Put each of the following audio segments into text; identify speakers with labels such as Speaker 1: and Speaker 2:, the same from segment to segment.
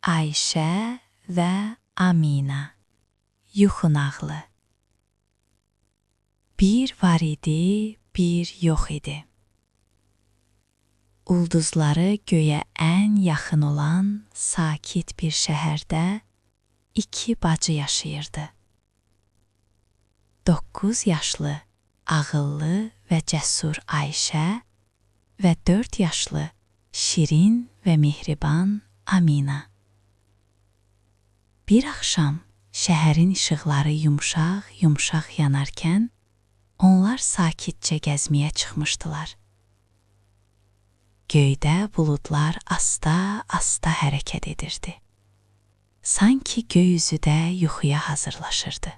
Speaker 1: Ayşe ve Amina. Yuxu nağılı. Bir var idi, bir yox idi. Ulduzları göyə ən yaxın olan sakit bir şəhərdə iki bacı yaşayırdı. 9 yaşlı, ağıllı və cəsur Ayşə və 4 yaşlı, şirin və mehriban Amina. Bir axşam şəhərin işıqları yumşaq yanarkən onlar sakitcə gəzməyə çıxmışdılar. Göydə buludlar asta hərəkət edirdi. Sanki göy üzü də yuxuya hazırlaşırdı.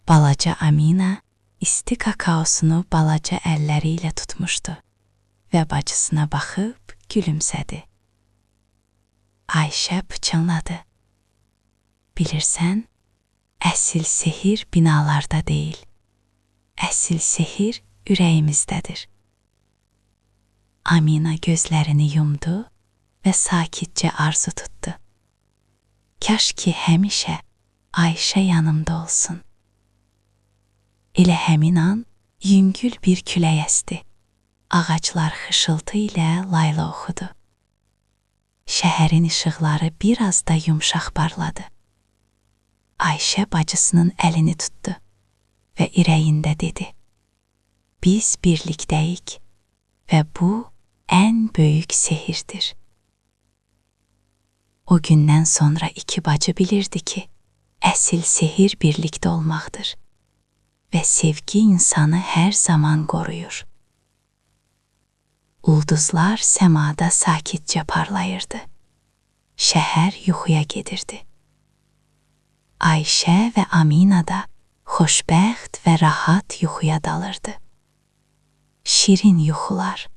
Speaker 1: Balaca Amina isti kakaosunu balaca əlləri ilə tutmuşdu və bacısına baxıb gülümsədi. Ayşə pıçınladı. Bilirsən, əsl sehir binalarda deyil, əsl sehir ürəyimizdədir. Amina gözlərini yumdu və sakitcə arzu tutdu. Kaş ki həmişə Ayşə yanımda olsun. Elə həmin an yüngül bir külək əsdi. Ağaclar xışıltı ilə layla oxudu. Şəhərin işıqları biraz da yumşaq parladı. Ayşə bacısının əlini tutdu və ürəyində dedi: Biz birlikdəyik və bu ən böyük sehirdir. O gündən sonra iki bacı bilirdi ki, əsl sehir birlikdə olmaqdır və sevgi insanı hər zaman qoruyur. Ulduzlar səmada sakitcə parlayırdı. Şəhər yuxuya gedirdi. Ayşə və Amina da xoşbəxt və rahat yuxuya dalırdı. Şirin yuxular.